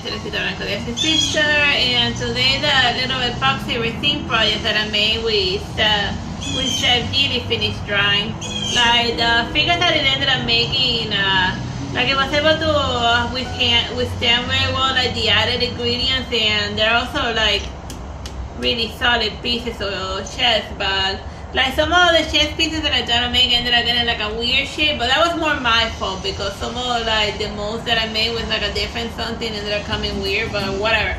Celeste Artsy Sister, and today the little epoxy resin project that I made with Sevgili finished drying. Like the figure that it ended up making, like it was able to withstand very well like the added ingredients, and they're also like really solid pieces of chest, but like some of the chest pieces that I tried to make ended up getting like a weird shape, but that was more my fault because some of like the molds that I made was like a different something ended up coming weird, but whatever.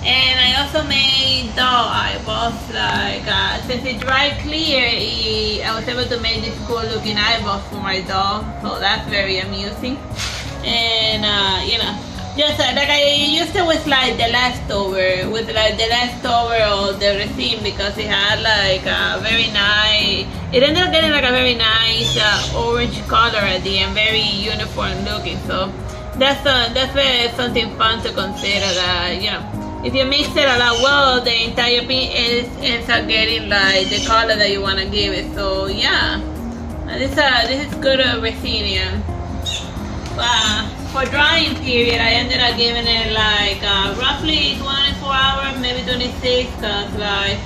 And I also made doll eyeballs, like since it dried clear, I was able to make these cool looking eyeballs for my doll, so that's very amusing. And you know, just like I used it with like the leftover, of the resin, because it had like a very nice, it ended up getting like a very nice orange color at the end, very uniform looking. So that's something fun to consider, that you know, if you mix it a lot well, the entire piece ends up getting like the color that you want to give it. So yeah, this is good resin. Yeah. For drying period, I ended up giving it like roughly 24 hours, maybe 26, because like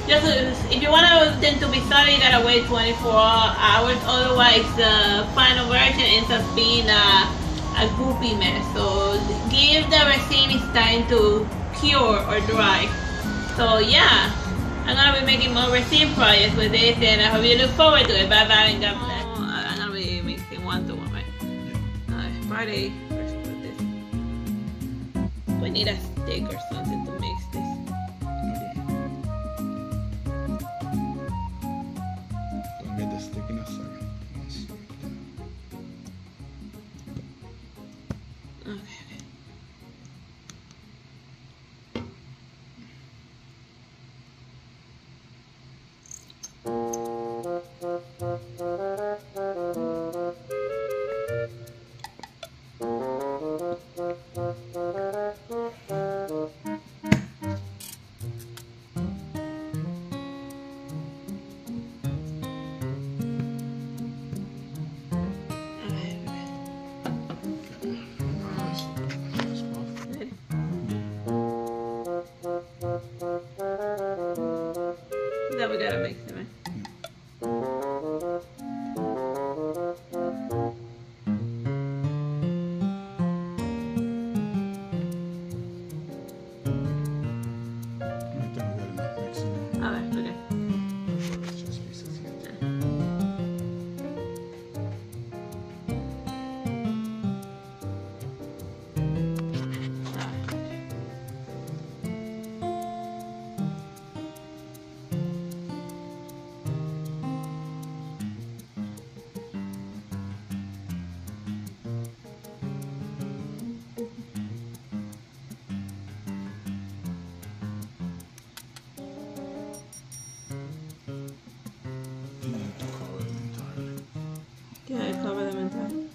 just if you want them to be solid, you gotta wait 24 hours. Otherwise, the final version ends up being a goopy mess. So give the resin its time to cure or dry. So yeah, I'm gonna be making more resin projects with this, and I hope you look forward to it. Bye bye and God bless. I'm gonna be mixing 1-to-1, right? Friday, let's put this. We need a stick or something to mix this. I'll get the stick in a second. That we gotta mix it, right? Yeah, cover them entirely.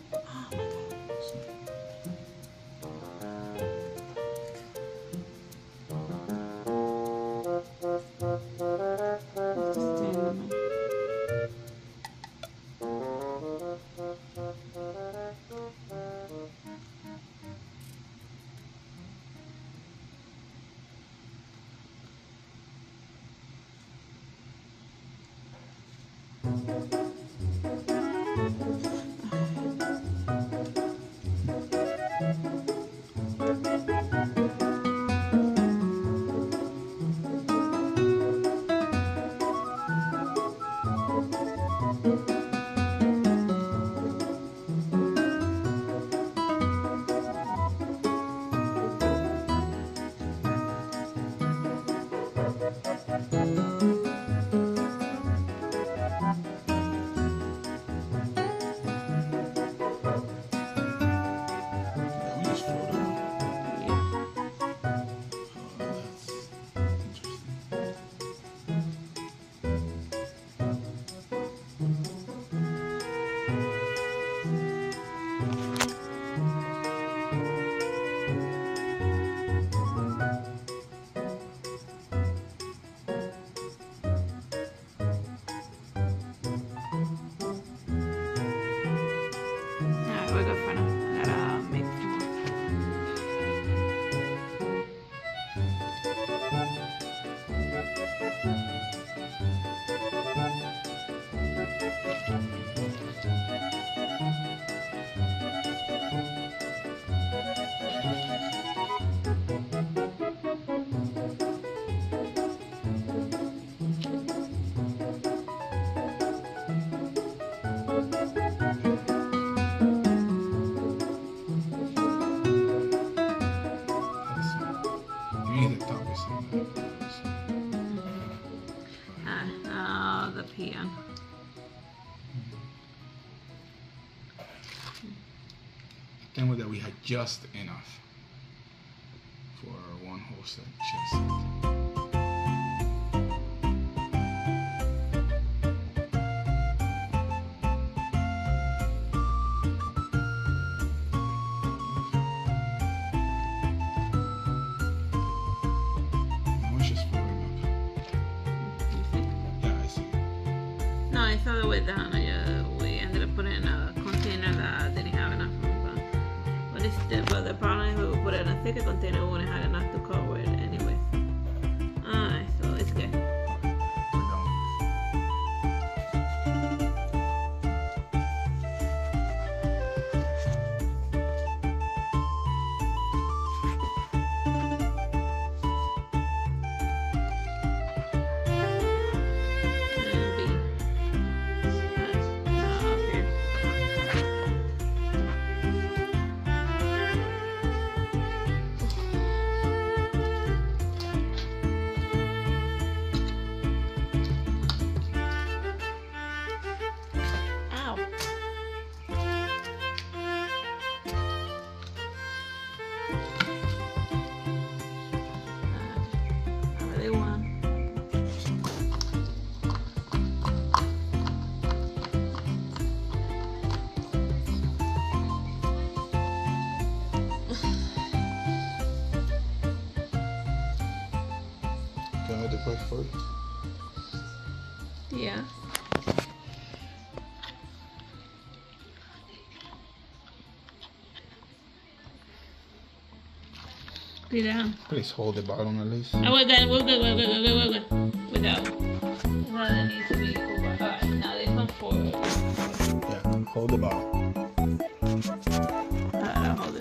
up here. The thing was that we had just enough for one whole set, just. All the way down. We ended up putting in a container that didn't have enough room. But the problem is we put it in a thicker container, we wouldn't have enough to cover it anyway. Alright, so it's good. Yeah. Put it down. Please hold the bottom at least. Oh, we're good. We're good. With that one. That needs to be over. Alright, now this one's forward. Yeah, hold the bottom. Alright, I'll hold it.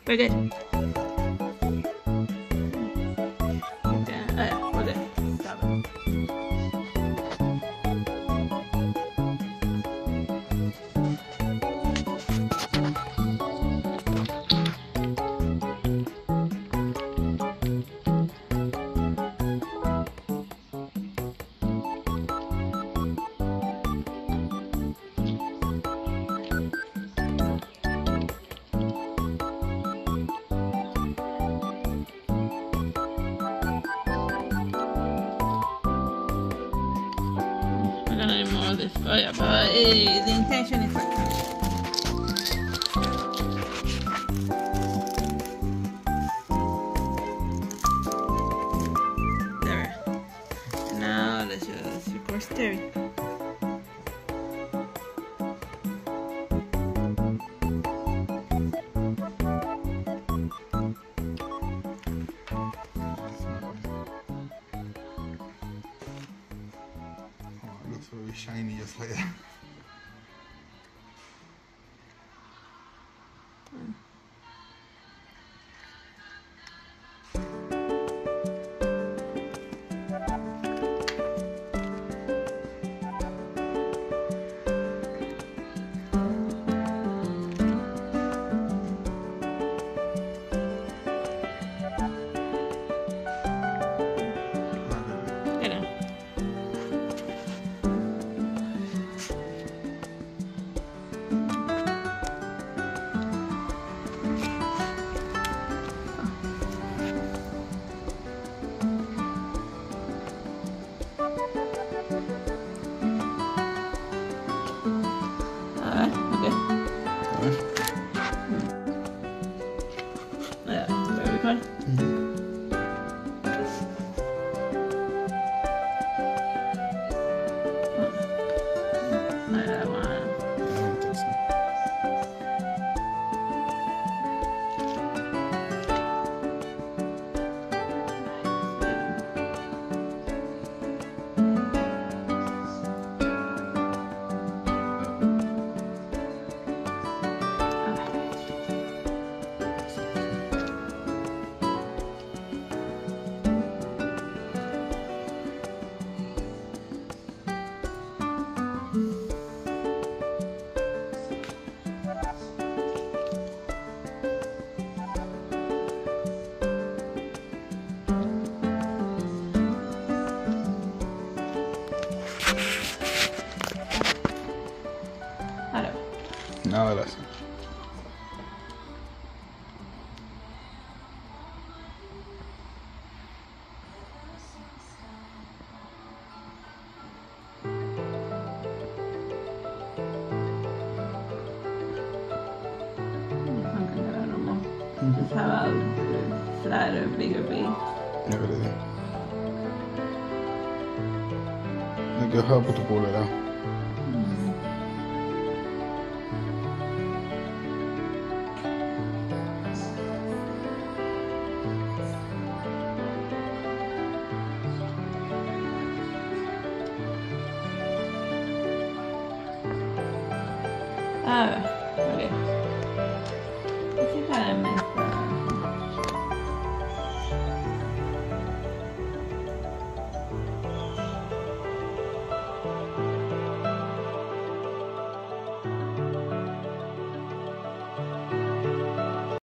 We're good. Okay, we're good. Stop it. Oh yeah, but the intention is like there. Now let's just record steering. Very shiny, just like that. alas. Just have a flatter, bigger base. Jag vet det. Jag hör på typ båda där. Oh.